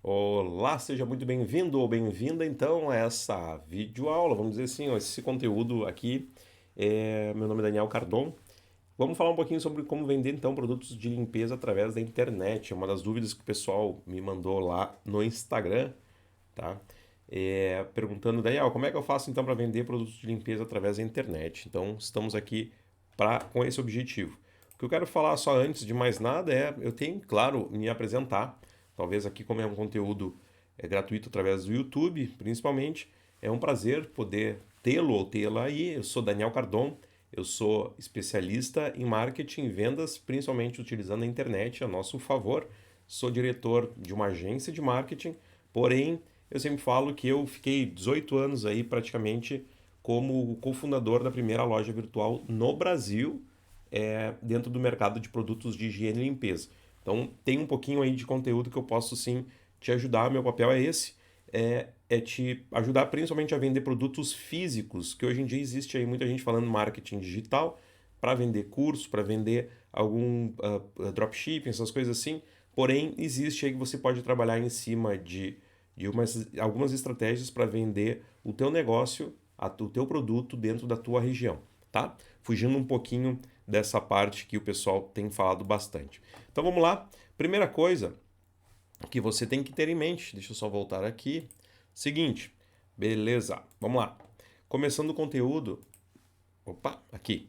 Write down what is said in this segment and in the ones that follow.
Olá, seja muito bem-vindo ou bem-vinda então a essa videoaula, vamos dizer assim, ó, esse conteúdo aqui. Meu nome é Daniel Cardon. Vamos falar um pouquinho sobre como vender então produtos de limpeza através da internet. É uma das dúvidas que o pessoal me mandou lá no Instagram, tá? Perguntando, Daniel, como é que eu faço então para vender produtos de limpeza através da internet? Então, estamos aqui com esse objetivo. O que eu quero falar só antes de mais nada eu tenho, claro, me apresentar. Talvez aqui, como é um conteúdo gratuito através do YouTube, principalmente, é um prazer poder tê-lo ou tê-la aí. Eu sou Daniel Cardon, eu sou especialista em marketing e vendas, principalmente utilizando a internet a nosso favor. Sou diretor de uma agência de marketing, porém, eu sempre falo que eu fiquei 18 anos aí praticamente como cofundador da primeira loja virtual no Brasil, dentro do mercado de produtos de higiene e limpeza. Então, tem um pouquinho aí de conteúdo que eu posso sim te ajudar. Meu papel é esse, é te ajudar principalmente a vender produtos físicos, que hoje em dia existe aí muita gente falando marketing digital para vender curso, para vender algum dropshipping, essas coisas assim. Porém, existe aí que você pode trabalhar em cima de algumas estratégias para vender o teu negócio, o teu produto dentro da tua região, tá? Fugindo um pouquinho dessa parte que o pessoal tem falado bastante. Então vamos lá. Primeira coisa que você tem que ter em mente, deixa eu só voltar aqui. Seguinte, beleza, vamos lá. Começando o conteúdo, opa, aqui.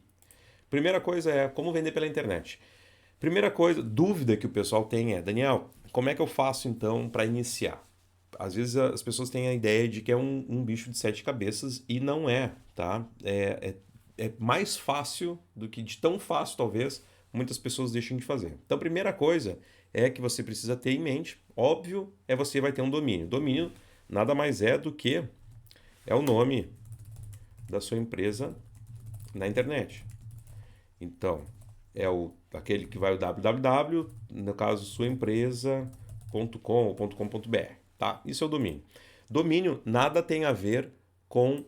Primeira coisa é como vender pela internet. Primeira coisa, dúvida que o pessoal tem é, Daniel, como é que eu faço então para iniciar? Às vezes as pessoas têm a ideia de que é um bicho de sete cabeças e não é, tá? É mais fácil do que de tão fácil, talvez, muitas pessoas deixem de fazer. Então, a primeira coisa é que você precisa ter em mente, óbvio, você vai ter um domínio. Domínio nada mais é do que é o nome da sua empresa na internet. Então, aquele que vai o www, no caso sua empresa.com ou .com.br, tá? Isso é o domínio. Domínio nada tem a ver com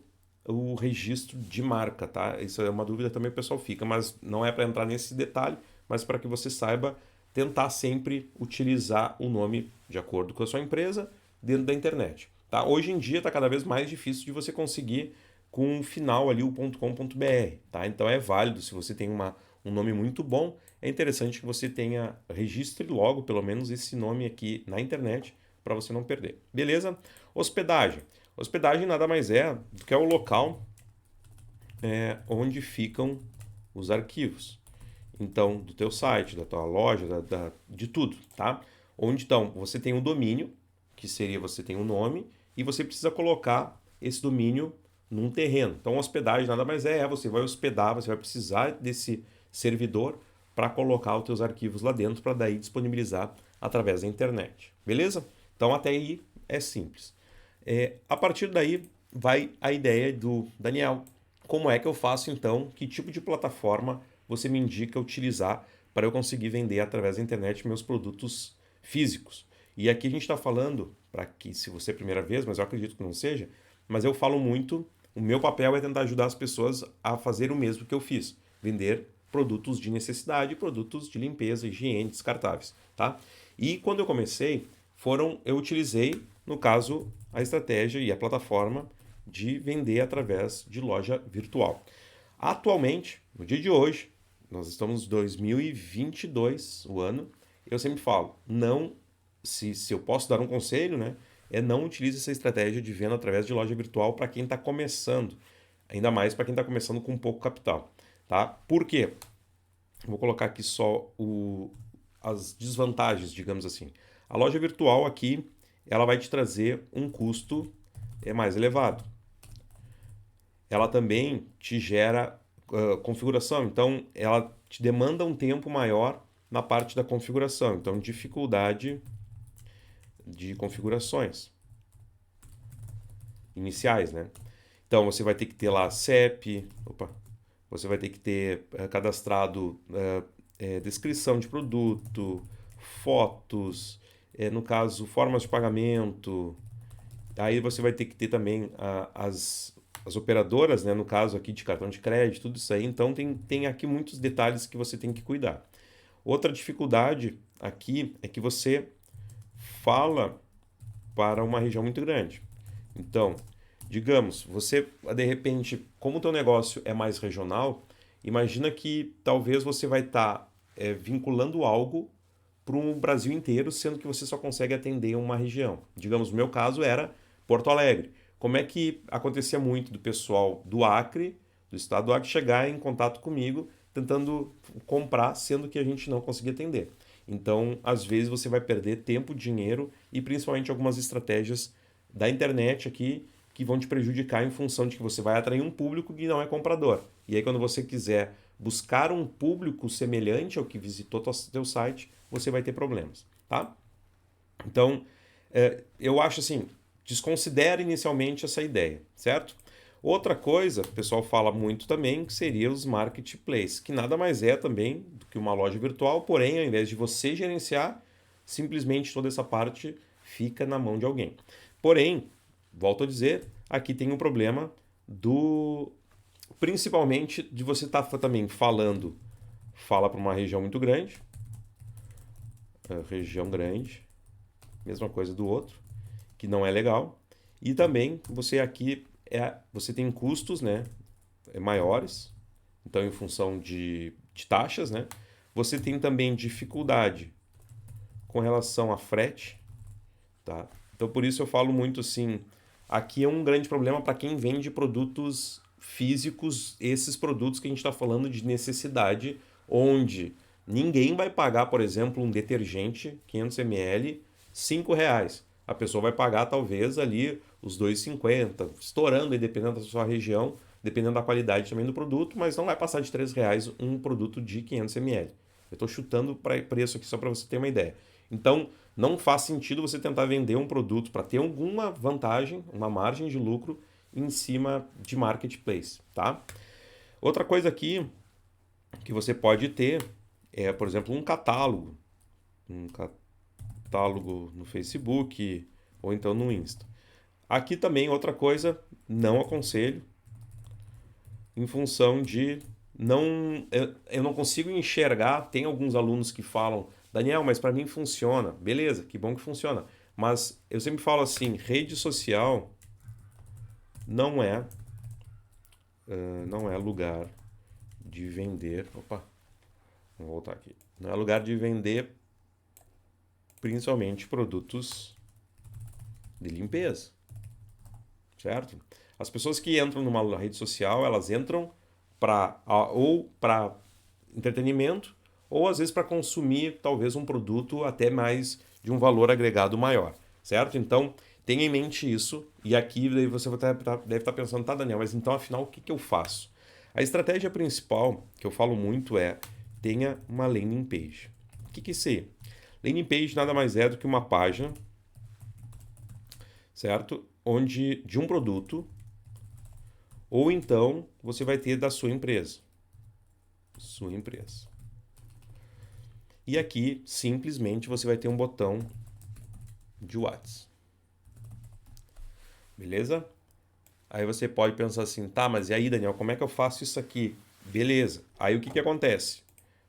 o registro de marca, tá? Isso é uma dúvida também que o pessoal fica, mas não é para entrar nesse detalhe, mas para que você saiba tentar sempre utilizar o nome de acordo com a sua empresa dentro da internet, tá? Hoje em dia está cada vez mais difícil de você conseguir com um final ali o .com.br, tá? Então é válido se você tem um nome muito bom, é interessante que você tenha registre logo pelo menos esse nome aqui na internet para você não perder. Beleza? Hospedagem. Hospedagem nada mais é do que é o local onde ficam os arquivos. Então, do teu site, da tua loja, de tudo, tá? Onde então você tem um domínio, que seria você tem um nome, e você precisa colocar esse domínio num terreno. Então, hospedagem nada mais você vai hospedar, você vai precisar desse servidor para colocar os teus arquivos lá dentro, para daí disponibilizar através da internet. Beleza? Então, até aí é simples. A partir daí vai a ideia do Daniel. Como é que eu faço então? Que tipo de plataforma você me indica utilizar para eu conseguir vender através da internet meus produtos físicos? E aqui a gente está falando, para que se você é a primeira vez, mas eu acredito que não seja, mas eu falo muito, o meu papel é tentar ajudar as pessoas a fazer o mesmo que eu fiz, vender produtos de necessidade, produtos de limpeza, higiene, descartáveis, tá? E quando eu comecei, eu utilizei, no caso, a estratégia e a plataforma de vender através de loja virtual. Atualmente, no dia de hoje, nós estamos em 2022, o ano, eu sempre falo, não, se eu posso dar um conselho, né, não utilize essa estratégia de venda através de loja virtual para quem está começando, ainda mais para quem está começando com pouco capital, tá? Por quê? Vou colocar aqui só as desvantagens, digamos assim. A loja virtual aqui, ela vai te trazer um custo mais elevado. Ela também te gera configuração, então ela te demanda um tempo maior na parte da configuração, então dificuldade de configurações iniciais, né? Então você vai ter que ter lá CEP, você vai ter que ter cadastrado descrição de produto, fotos, no caso formas de pagamento. Aí você vai ter que ter também as operadoras, né, no caso aqui de cartão de crédito, tudo isso aí. Então tem aqui muitos detalhes que você tem que cuidar. Outra dificuldade aqui é que você fala para uma região muito grande. Então, digamos, você de repente, como o teu negócio é mais regional, imagina que talvez você vai estar vinculando algo para o Brasil inteiro, sendo que você só consegue atender uma região. Digamos, no meu caso era Porto Alegre. Como é que acontecia muito do pessoal do Acre, do estado do Acre, chegar em contato comigo tentando comprar, sendo que a gente não conseguia atender. Então, às vezes você vai perder tempo, dinheiro e principalmente algumas estratégias da internet aqui que vão te prejudicar em função de que você vai atrair um público que não é comprador. E aí, quando você quiser buscar um público semelhante ao que visitou teu site, você vai ter problemas, tá? Então, eu acho assim, desconsidere inicialmente essa ideia, certo? Outra coisa, o pessoal fala muito também, que seria os marketplaces, que nada mais é também do que uma loja virtual, porém, ao invés de você gerenciar, simplesmente toda essa parte fica na mão de alguém. Porém, volto a dizer, aqui tem um problema principalmente de você estar também fala para uma região muito grande, região grande, mesma coisa do outro, que não é legal. E também você aqui você tem custos, né, maiores, então em função de taxas, né? Você tem também dificuldade com relação a frete, tá? Então por isso eu falo muito assim, aqui é um grande problema para quem vende produtos físicos, esses produtos que a gente está falando de necessidade, onde ninguém vai pagar, por exemplo, um detergente 500 ml, R$ 5. A pessoa vai pagar talvez ali os 2,50, estourando aí, dependendo da sua região, dependendo da qualidade também do produto, mas não vai passar de R$ 3 um produto de 500 ml. Eu estou chutando preço aqui só para você ter uma ideia. Então, não faz sentido você tentar vender um produto para ter alguma vantagem, uma margem de lucro em cima de marketplace, tá? Outra coisa aqui que você pode ter é, por exemplo, um catálogo no Facebook ou então no Insta. Aqui também outra coisa, não aconselho, em função de eu não consigo enxergar. Tem alguns alunos que falam, Daniel, mas para mim funciona. Beleza, que bom que funciona. Mas eu sempre falo assim, rede social não é, não é lugar de vender. Opa, vamos voltar aqui. Não é lugar de vender principalmente produtos de limpeza, certo? As pessoas que entram numa rede social, elas entram ou para entretenimento ou às vezes para consumir talvez um produto até mais de um valor agregado maior, certo? Então, tenha em mente isso. E aqui daí você deve estar pensando, tá, Daniel, mas então afinal o que eu faço? A estratégia principal que eu falo muito é tenha uma landing page. O que é isso aí? Landing page nada mais é do que uma página, certo? Onde de um produto ou então você vai ter da sua empresa. Sua empresa. E aqui simplesmente você vai ter um botão de WhatsApp. Beleza? Aí você pode pensar assim, tá, mas e aí, Daniel, como é que eu faço isso aqui? Beleza. Aí o que acontece?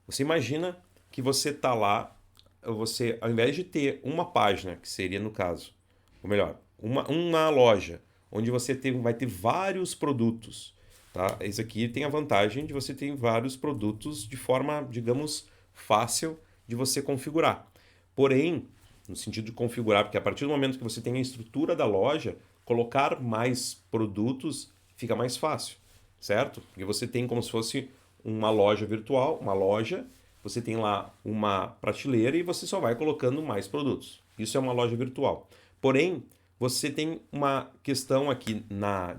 Você imagina que você tá lá, você, ao invés de ter uma página, que seria no caso, ou melhor, uma loja, onde você vai ter vários produtos, tá? Esse aqui tem a vantagem de você ter vários produtos de forma, digamos, fácil de você configurar. Porém, no sentido de configurar, porque a partir do momento que você tem a estrutura da loja, colocar mais produtos fica mais fácil, certo? Porque você tem como se fosse uma loja virtual, uma loja, você tem lá uma prateleira e você só vai colocando mais produtos. Isso é uma loja virtual. Porém, você tem uma questão aqui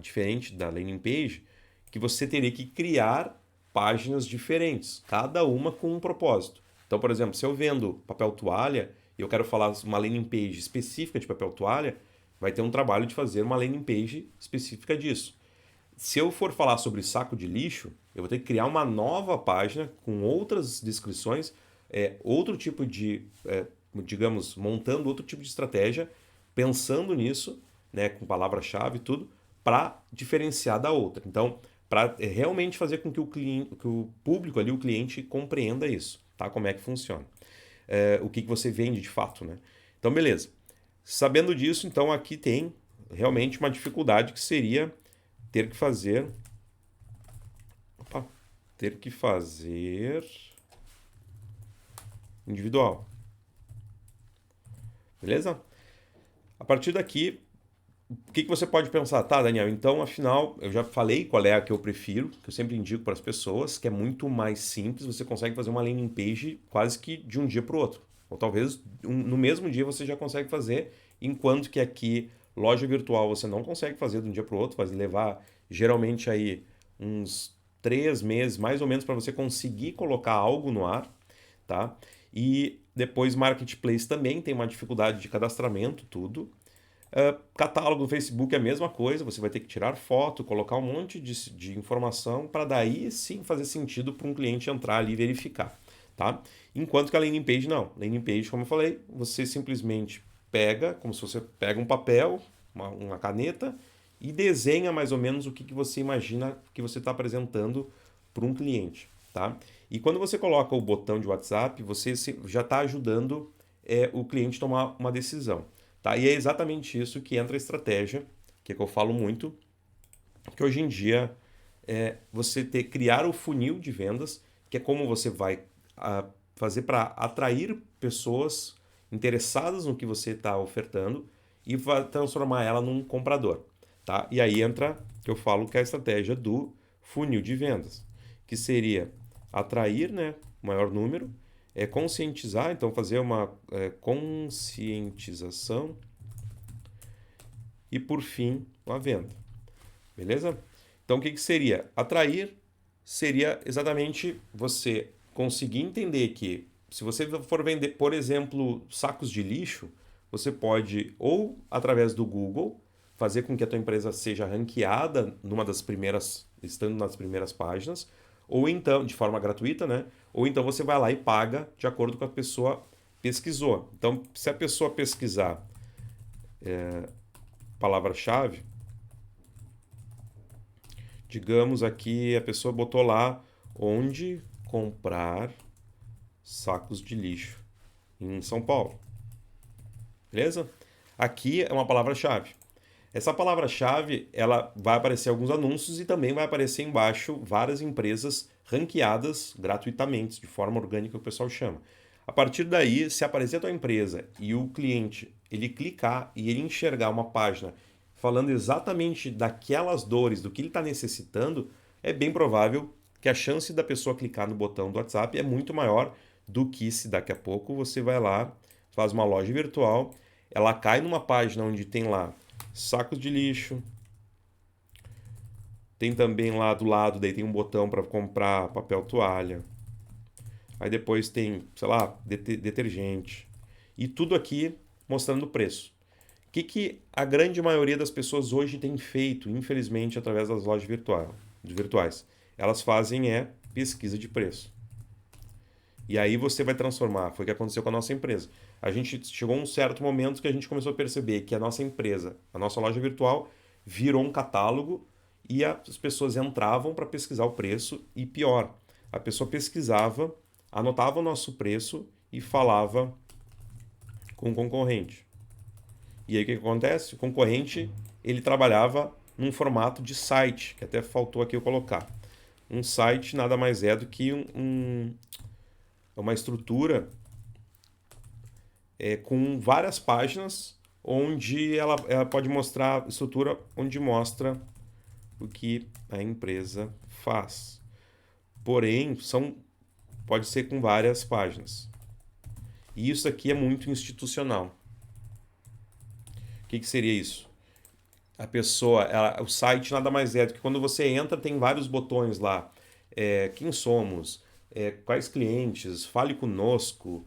diferente da landing page, que você teria que criar páginas diferentes, cada uma com um propósito. Então, por exemplo, se eu vendo papel toalha e eu quero falar uma landing page específica de papel toalha, vai ter um trabalho de fazer uma landing page específica disso. Se eu for falar sobre saco de lixo, eu vou ter que criar uma nova página com outras descrições, outro tipo de, digamos, montando outro tipo de estratégia, pensando nisso, né, com palavra-chave e tudo, para diferenciar da outra. Então, para realmente fazer com que o público ali, o cliente, compreenda isso, tá? Como é que funciona. O que você vende de fato, né? Então, beleza. Sabendo disso, então aqui tem realmente uma dificuldade que seria ter que fazer... Opa, ter que fazer individual. Beleza? A partir daqui, o que você pode pensar? Tá, Daniel, então afinal, eu já falei qual é a que eu prefiro, que eu sempre indico para as pessoas, que é muito mais simples, você consegue fazer uma landing page quase que de um dia para o outro. Ou talvez no mesmo dia você já consegue fazer, enquanto que aqui, loja virtual, você não consegue fazer de um dia para o outro, vai levar geralmente aí uns 3 meses, mais ou menos, para você conseguir colocar algo no ar, tá? E depois Marketplace também tem uma dificuldade de cadastramento, tudo. Catálogo no Facebook é a mesma coisa, você vai ter que tirar foto, colocar um monte de informação para daí sim fazer sentido para um cliente entrar ali e verificar, tá? Enquanto que a landing page não. Landing page, como eu falei, você simplesmente pega, como se você pega um papel, uma caneta e desenha mais ou menos o que você imagina que você está apresentando para um cliente, tá? E quando você coloca o botão de WhatsApp, você já está ajudando o cliente a tomar uma decisão. Tá? E é exatamente isso que entra a estratégia, que é que eu falo muito, que hoje em dia você criar o funil de vendas, que é como você vai fazer para atrair pessoas interessadas no que você está ofertando e vai transformar ela num comprador. Tá? E aí entra, que eu falo que é a estratégia do funil de vendas, que seria atrair, né, o maior número, conscientizar, então fazer uma conscientização e, por fim, a venda. Beleza? Então, o que seria? Atrair seria exatamente você conseguir entender que se você for vender, por exemplo, sacos de lixo, você pode, ou através do Google, fazer com que a tua empresa seja ranqueada numa das primeiras, estando nas primeiras páginas, ou então, de forma gratuita, né? Ou então você vai lá e paga de acordo com a pessoa pesquisou. Então, se a pessoa pesquisar palavra-chave, digamos aqui, a pessoa botou lá onde comprar sacos de lixo em São Paulo. Beleza? Aqui é uma palavra-chave. Essa palavra-chave, ela vai aparecer alguns anúncios e também vai aparecer embaixo várias empresas ranqueadas gratuitamente, de forma orgânica, que o pessoal chama. A partir daí, se aparecer a tua empresa e o cliente ele clicar e ele enxergar uma página falando exatamente daquelas dores, do que ele está necessitando, é bem provável que a chance da pessoa clicar no botão do WhatsApp é muito maior do que se daqui a pouco você vai lá, faz uma loja virtual, ela cai numa página onde tem lá sacos de lixo, tem também lá do lado, daí tem um botão para comprar papel toalha, aí depois tem, sei lá, detergente, e tudo aqui mostrando o preço. O que a grande maioria das pessoas hoje tem feito, infelizmente, através das lojas virtuais? Elas fazem pesquisa de preço. E aí você vai transformar, foi o que aconteceu com a nossa empresa. A gente chegou a um certo momento que a gente começou a perceber que a nossa empresa, a nossa loja virtual, virou um catálogo e as pessoas entravam para pesquisar o preço e pior, a pessoa pesquisava, anotava o nosso preço e falava com o concorrente. E aí o que acontece? O concorrente ele trabalhava num formato de site, que até faltou aqui eu colocar. Um site nada mais é do que uma estrutura com várias páginas onde ela pode mostrar estrutura onde mostra o que a empresa faz. Porém, pode ser com várias páginas. E isso aqui é muito institucional. O que seria isso? A pessoa, o site nada mais é do que quando você entra, tem vários botões lá. Quem somos? Quais clientes? Fale conosco.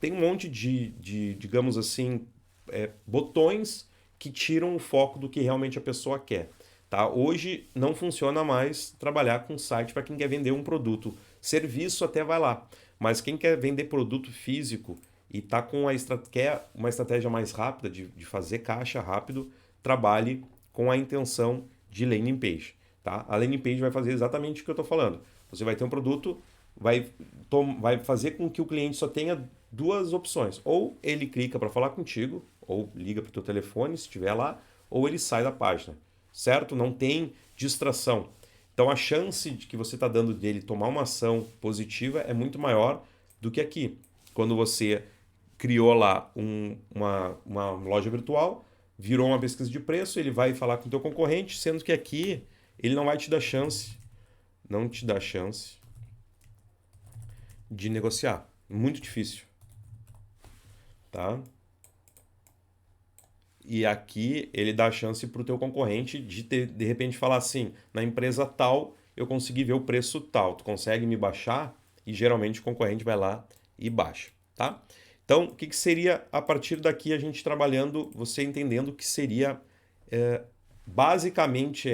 Tem um monte de digamos assim, botões que tiram o foco do que realmente a pessoa quer. Tá? Hoje não funciona mais trabalhar com site para quem quer vender um produto. Serviço até vai lá. Mas quem quer vender produto físico e tá quer uma estratégia mais rápida de fazer caixa rápido, trabalhe com a intenção de landing page. Tá? A landing page vai fazer exatamente o que eu estou falando. Você vai ter um produto, vai fazer com que o cliente só tenha duas opções. Ou ele clica para falar contigo, ou liga para o teu telefone, se estiver lá, ou ele sai da página, certo? Não tem distração. Então a chance de que você está dando dele tomar uma ação positiva é muito maior do que aqui. Quando você criou lá uma loja virtual, virou uma pesquisa de preço, ele vai falar com o teu concorrente, sendo que aqui ele não vai te dar chance, não te dá chance de negociar. Muito difícil, tá? E aqui ele dá a chance para o teu concorrente de repente falar assim, na empresa tal eu consegui ver o preço tal, tu consegue me baixar? E geralmente o concorrente vai lá e baixa, tá? Então, o que seria a partir daqui a gente trabalhando, você entendendo que seria basicamente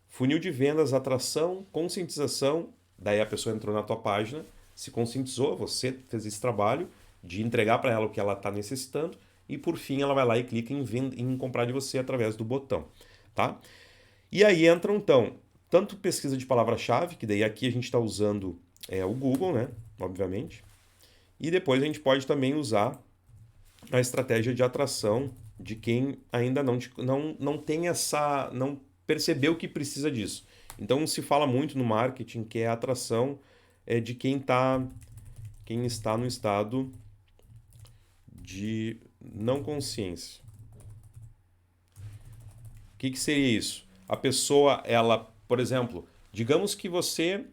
funil de vendas, atração, conscientização, daí a pessoa entrou na tua página, se conscientizou, você fez esse trabalho de entregar para ela o que ela está necessitando e por fim ela vai lá e clica em comprar de você através do botão, tá? E aí entra então, tanto pesquisa de palavra-chave, que daí aqui a gente está usando o Google, né? Obviamente. E depois a gente pode também usar a estratégia de atração de quem ainda não tem essa. Não percebeu que precisa disso. Então se fala muito no marketing que é a atração de quem está no estado de não consciência. O que seria isso? A pessoa, ela, por exemplo, digamos que você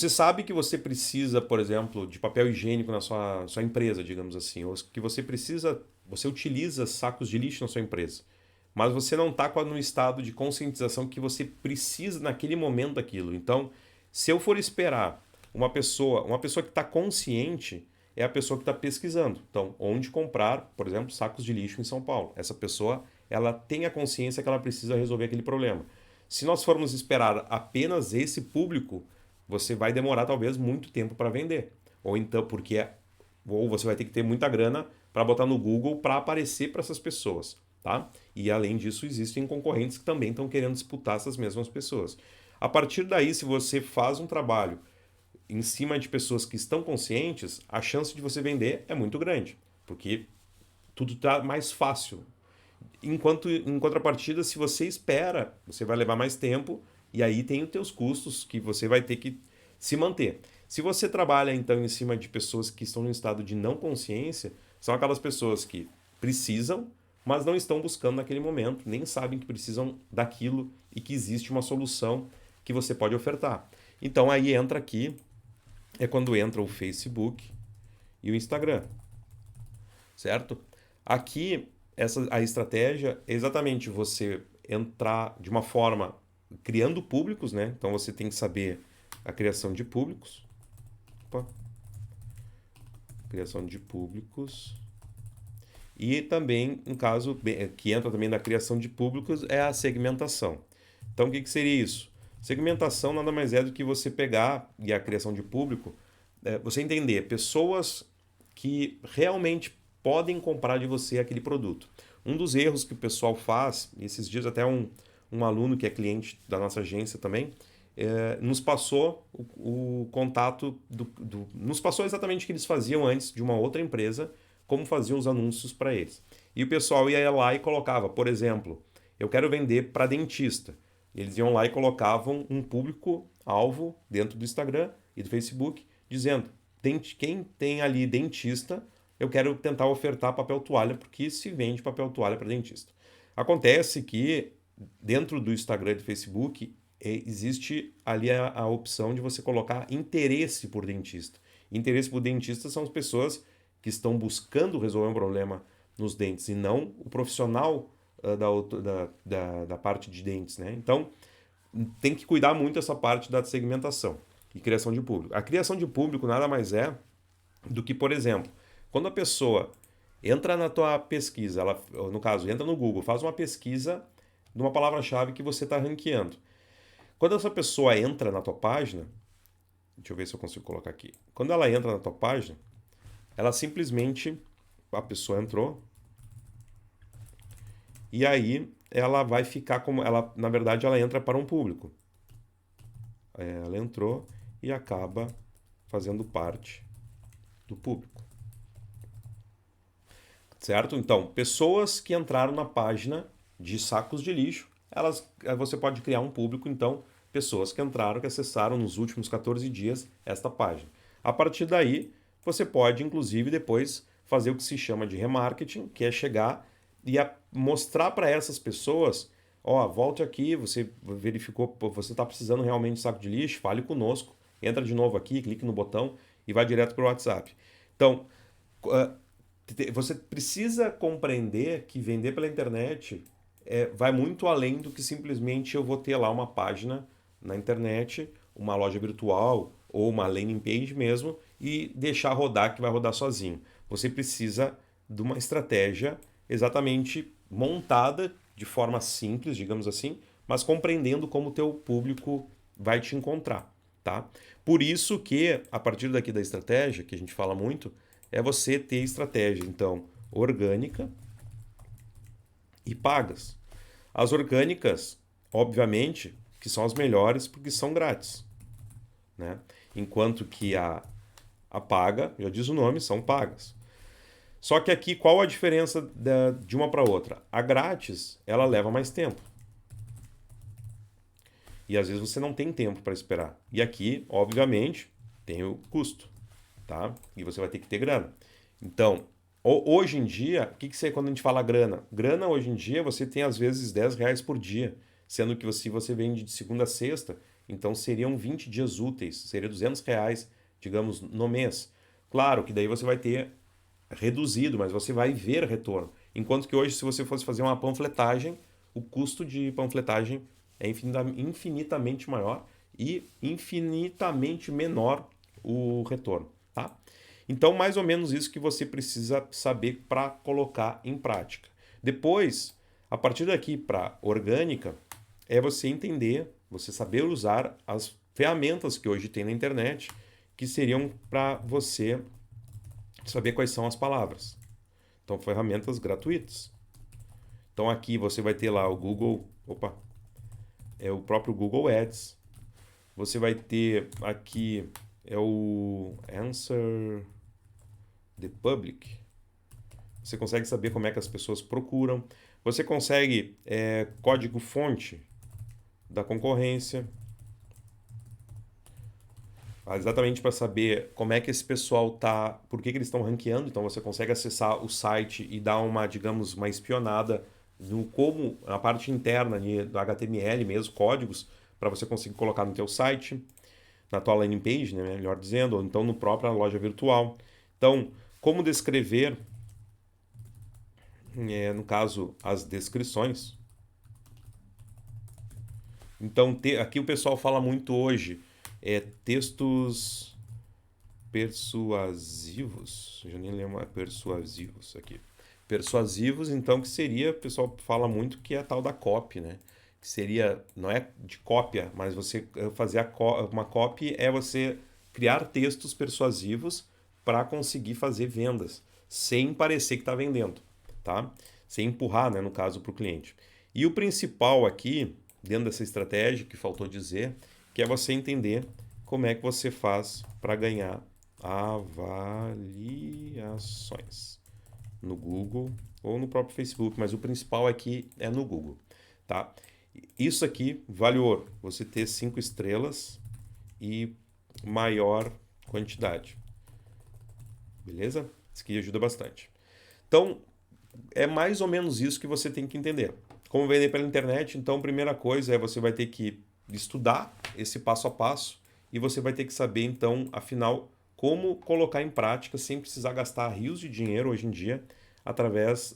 sabe que você precisa, por exemplo, de papel higiênico na sua empresa, digamos assim, ou que você utiliza sacos de lixo na sua empresa, mas você não está no estado de conscientização que você precisa naquele momento daquilo. Então, se eu for esperar uma pessoa que está consciente é a pessoa que está pesquisando. Então, onde comprar, por exemplo, sacos de lixo em São Paulo? Essa pessoa, ela tem a consciência que ela precisa resolver aquele problema. Se nós formos esperar apenas esse público, você vai demorar talvez muito tempo para vender. Ou então, ou você vai ter que ter muita grana para botar no Google para aparecer para essas pessoas, tá? E além disso, existem concorrentes que também estão querendo disputar essas mesmas pessoas. A partir daí, se você faz um trabalho em cima de pessoas que estão conscientes, a chance de você vender é muito grande, porque tudo está mais fácil. Enquanto em contrapartida, se você espera, você vai levar mais tempo e aí tem os teus custos que você vai ter que se manter. Se você trabalha então em cima de pessoas que estão em estado de não consciência, são aquelas pessoas que precisam, mas não estão buscando naquele momento, nem sabem que precisam daquilo e que existe uma solução que você pode ofertar. Então aí entra aqui, é quando entra o Facebook e o Instagram, certo? Aqui a estratégia é exatamente você entrar de uma forma criando públicos, né? Então você tem que saber a criação de públicos. Opa. Criação de públicos. E também, um caso que entra também na criação de públicos, é a segmentação. Então o que seria isso? Segmentação nada mais é do que você pegar, e a criação de público, você entender pessoas que realmente podem comprar de você aquele produto. Um dos erros que o pessoal faz, esses dias até um aluno que é cliente da nossa agência também, nos passou o contato, nos passou exatamente o que eles faziam antes de uma outra empresa, como faziam os anúncios para eles. E o pessoal ia lá e colocava, por exemplo, eu quero vender para dentista. Eles iam lá e colocavam um público-alvo dentro do Instagram e do Facebook, dizendo, quem tem ali dentista, eu quero tentar ofertar papel toalha, porque se vende papel toalha para dentista. Acontece que dentro do Instagram e do Facebook existe ali a opção de você colocar interesse por dentista. Interesse por dentista são as pessoas que estão buscando resolver um problema nos dentes e não o profissional da parte de dentes, né? Então, tem que cuidar muito dessa parte da segmentação e criação de público. A criação de público nada mais é do que, por exemplo, quando a pessoa entra na tua pesquisa, ela, no caso, entra no Google, faz uma pesquisa de uma palavra-chave que você está ranqueando. Quando essa pessoa entra na tua página, deixa eu ver se eu consigo colocar aqui. Quando ela entra na tua página, ela simplesmente, a pessoa entrou, e aí ela vai ficar como, ela, na verdade, ela entra para um público. Ela entrou e acaba fazendo parte do público. certo? Então, pessoas que entraram na página de sacos de lixo, você pode criar um público, então, pessoas que entraram, que acessaram nos últimos 14 dias esta página. A partir daí, você pode, inclusive, depois fazer o que se chama de remarketing, que é chegar e mostrar para essas pessoas, ó, volte aqui, você verificou, você está precisando realmente de saco de lixo, fale conosco, entra de novo aqui, clique no botão e vai direto para o WhatsApp. Então, você precisa compreender que vender pela internet vai muito além do que simplesmente eu vou ter lá uma página na internet, uma loja virtual ou uma landing page mesmo e deixar rodar que vai rodar sozinho. Você precisa de uma estratégia exatamente montada de forma simples, digamos assim, mas compreendendo como o teu público vai te encontrar, tá? Por isso que, a partir daqui da estratégia, que a gente fala muito, é você ter estratégia, então, orgânica e pagas. As orgânicas, obviamente, que são as melhores porque são grátis, né? Enquanto que a paga, já diz o nome, são pagas. Só que aqui, qual a diferença de uma para outra? A grátis, ela leva mais tempo. E às vezes você não tem tempo para esperar. E aqui, obviamente, tem o custo, tá? E você vai ter que ter grana. Então, hoje em dia, o que você, quando a gente fala grana? Grana, hoje em dia, você tem às vezes R$ 10 por dia, sendo que se você vende de segunda a sexta, então seriam 20 dias úteis, seria R$ 200, digamos, no mês. Claro que daí você vai ter reduzido, mas você vai ver retorno. Enquanto que hoje, se você fosse fazer uma panfletagem, o custo de panfletagem é infinitamente maior e infinitamente menor o retorno, tá? Então, mais ou menos isso que você precisa saber para colocar em prática. Depois, a partir daqui para orgânica, é você entender, você saber usar as ferramentas que hoje tem na internet, que seriam para você saber quais são as palavras. Então, ferramentas gratuitas. Então, aqui você vai ter lá o Google, é o próprio Google Ads. Você vai ter aqui o Answer the Public. Você consegue saber como é que as pessoas procuram. Você consegue código-fonte da concorrência. Exatamente para saber como é que esse pessoal tá, por que eles estão ranqueando. Então você consegue acessar o site e dar uma, digamos, uma espionada no como a parte interna do HTML mesmo, códigos, para você conseguir colocar no teu site, na tua landing page, né, melhor dizendo, ou então no própria loja virtual. Então, como descrever, no caso, as descrições. Então, aqui o pessoal fala muito hoje, textos persuasivos, já nem lembro, persuasivos aqui. Persuasivos, então, que seria, o pessoal fala muito que é a tal da copy, né? Que seria, não é de cópia, mas você fazer uma copy é você criar textos persuasivos para conseguir fazer vendas, sem parecer que está vendendo, tá? Sem empurrar, né, no caso, para o cliente. E o principal aqui, dentro dessa estratégia, que faltou dizer, que é você entender como é que você faz para ganhar avaliações no Google ou no próprio Facebook, mas o principal aqui é no Google, tá? Isso aqui vale ouro, você ter 5 estrelas e maior quantidade, beleza? Isso aqui ajuda bastante. Então, é mais ou menos isso que você tem que entender. Como vender pela internet, então, a primeira coisa é você vai ter que estudar esse passo a passo e você vai ter que saber, então, afinal, como colocar em prática sem precisar gastar rios de dinheiro hoje em dia, através,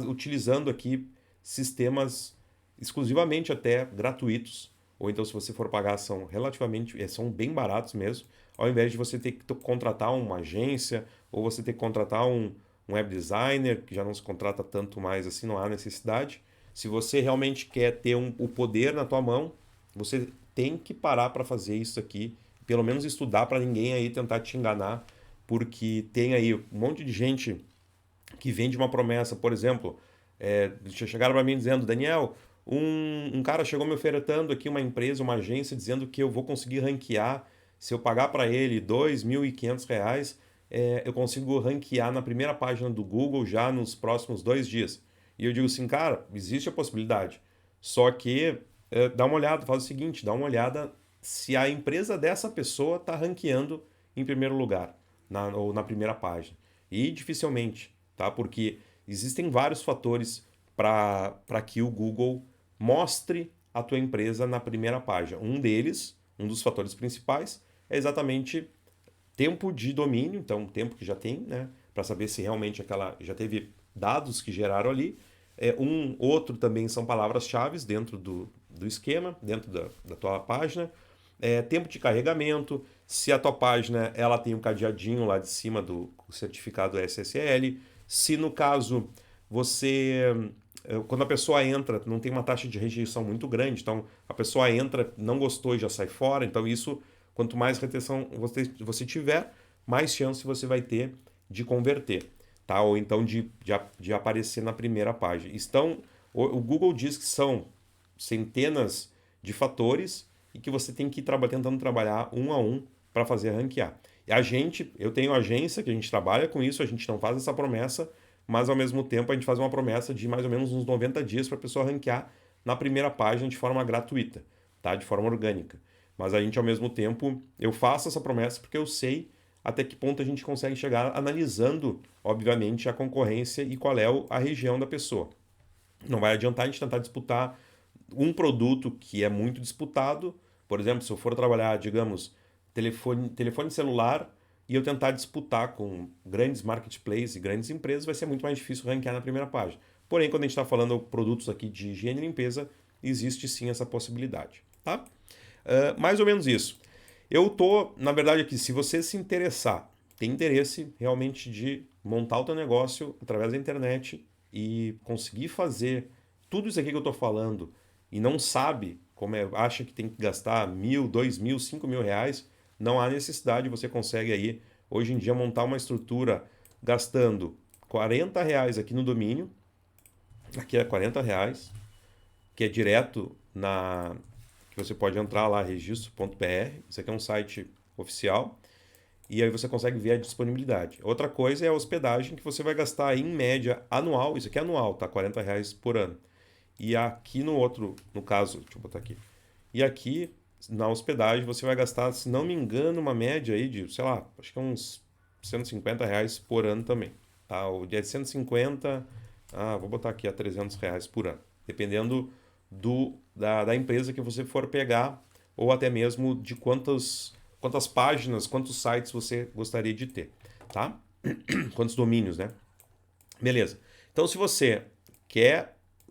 utilizando aqui sistemas exclusivamente até gratuitos, ou então se você for pagar são relativamente, são bem baratos mesmo, ao invés de você ter que contratar uma agência, ou você ter que contratar um web designer, que já não se contrata tanto mais assim, não há necessidade. Se você realmente quer ter o poder na tua mão, você tem que parar para fazer isso aqui, pelo menos estudar para ninguém aí tentar te enganar, porque tem aí um monte de gente que vende uma promessa, por exemplo, chegaram para mim dizendo, Daniel, um cara chegou me ofertando aqui uma empresa, uma agência, dizendo que eu vou conseguir ranquear se eu pagar para ele R$ 2.500 eu consigo ranquear na primeira página do Google já nos próximos 2 dias. E eu digo assim, cara, existe a possibilidade. Só que dá uma olhada, faz o seguinte, dá uma olhada se a empresa dessa pessoa está ranqueando em primeiro lugar, ou na primeira página. E dificilmente, tá? Porque existem vários fatores para que o Google mostre a tua empresa na primeira página. Um deles, um dos fatores principais, é exatamente tempo de domínio, então tempo que já tem, né, para saber se realmente aquela já teve dados que geraram ali. Outro também são palavras-chave dentro do esquema, dentro da tua página. Tempo de carregamento, se a tua página ela tem um cadeadinho lá de cima do certificado SSL, se no caso você quando a pessoa entra, não tem uma taxa de rejeição muito grande, então a pessoa entra, não gostou e já sai fora, então isso, quanto mais retenção você tiver, mais chance você vai ter de converter, tá? Ou então de aparecer na primeira página. O Google diz que são centenas de fatores e que você tem que ir tentando trabalhar um a um para fazer ranquear. Eu tenho agência que a gente trabalha com isso, a gente não faz essa promessa, mas ao mesmo tempo a gente faz uma promessa de mais ou menos uns 90 dias para a pessoa ranquear na primeira página de forma gratuita, tá? De forma orgânica. Mas a gente, ao mesmo tempo, eu faço essa promessa porque eu sei até que ponto a gente consegue chegar analisando, obviamente, a concorrência e qual é a região da pessoa. Não vai adiantar a gente tentar disputar um produto que é muito disputado. Por exemplo, se eu for trabalhar, digamos, telefone celular e eu tentar disputar com grandes marketplaces e grandes empresas, vai ser muito mais difícil ranquear na primeira página. Porém, quando a gente está falando produtos aqui de higiene e limpeza, existe sim essa possibilidade, tá? Mais ou menos isso. Eu tô, na verdade, aqui, se você se interessar, tem interesse realmente de montar o teu negócio através da internet e conseguir fazer tudo isso aqui que eu estou falando e não sabe acha que tem que gastar 1.000, 2.000, 5.000 reais, não há necessidade, você consegue aí, hoje em dia, montar uma estrutura gastando 40 reais aqui no domínio, aqui é 40 reais, que é direto que você pode entrar lá, registro.br, isso aqui é um site oficial, e aí você consegue ver a disponibilidade. Outra coisa é a hospedagem, que você vai gastar aí, em média anual, isso aqui é anual, tá? 40 reais por ano. E aqui no caso, deixa eu botar aqui. E aqui na hospedagem você vai gastar, se não me engano, uma média aí de, sei lá, acho que é uns 150 reais por ano também. Tá? O dia de 150, vou botar aqui a 300 reais por ano. Dependendo da empresa que você for pegar, ou até mesmo de quantas páginas, quantos sites você gostaria de ter, tá? Quantos domínios, né? Beleza. Então, se você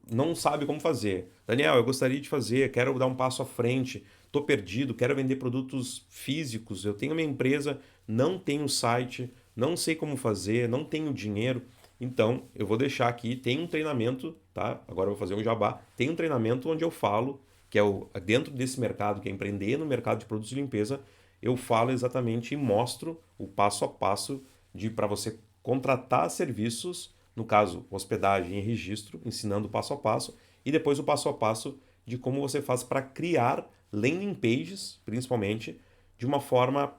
não sabe como fazer, Daniel, eu gostaria de fazer, quero dar um passo à frente, estou perdido, quero vender produtos físicos, eu tenho minha empresa, não tenho site, não sei como fazer, não tenho dinheiro. Então, eu vou deixar aqui, tem um treinamento, tá? Agora eu vou fazer um jabá. Tem um treinamento onde eu falo, que é dentro desse mercado, que é empreender no mercado de produtos de limpeza, eu falo exatamente e mostro o passo a passo para você contratar serviços, no caso, hospedagem e registro, ensinando o passo a passo, e depois o passo a passo de como você faz para criar landing pages, principalmente, de uma forma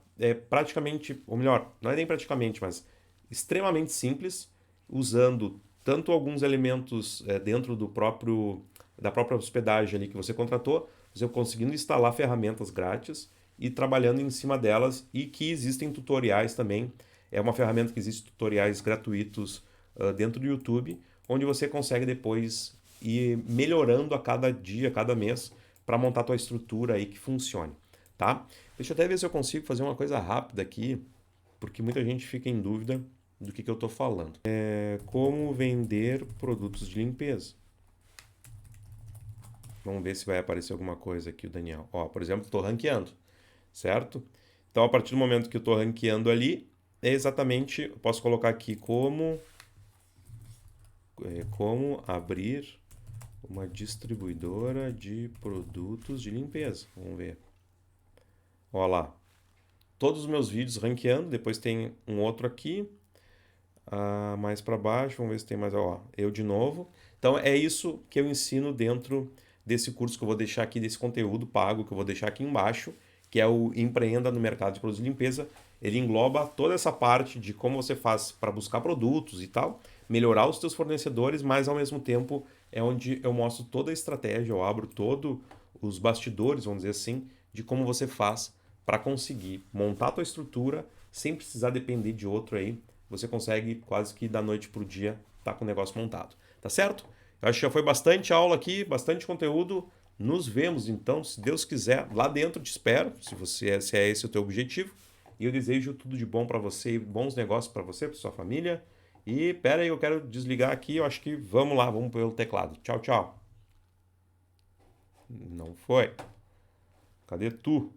praticamente, ou melhor, não é nem praticamente, mas extremamente simples, usando tanto alguns elementos dentro da própria hospedagem ali que você contratou, você conseguindo instalar ferramentas grátis e trabalhando em cima delas, e que existem tutoriais também. É uma ferramenta que existe tutoriais gratuitos dentro do YouTube, onde você consegue depois ir melhorando a cada dia, a cada mês, para montar a tua estrutura aí que funcione, tá? Deixa eu até ver se eu consigo fazer uma coisa rápida aqui, porque muita gente fica em dúvida do que eu estou falando. Como vender produtos de limpeza. Vamos ver se vai aparecer alguma coisa aqui, o Daniel. Ó, por exemplo, estou ranqueando, certo? Então, a partir do momento que eu estou ranqueando ali, eu posso colocar aqui como abrir uma distribuidora de produtos de limpeza. Vamos ver. Olha lá. Todos os meus vídeos ranqueando, depois tem um outro aqui, mais para baixo, vamos ver se tem mais, ó, eu de novo. Então é isso que eu ensino dentro desse curso que eu vou deixar aqui, desse conteúdo pago que eu vou deixar aqui embaixo, que é o Empreenda no Mercado de Produtos de Limpeza. ele engloba toda essa parte de como você faz para buscar produtos e tal, melhorar os teus fornecedores, mas ao mesmo tempo é onde eu mostro toda a estratégia, eu abro todo os bastidores, vamos dizer assim, de como você faz para conseguir montar a tua estrutura sem precisar depender de outro aí. Você consegue quase que da noite pro dia tá com o negócio montado. Tá certo? Eu acho que já foi bastante aula aqui, bastante conteúdo. Nos vemos então, se Deus quiser, lá dentro te espero, se é esse o teu objetivo. E eu desejo tudo de bom para você, bons negócios para você, para sua família. E pera aí, eu quero desligar aqui, eu acho que vamos lá, vamos pelo teclado. Tchau, tchau. Não foi. Cadê tu?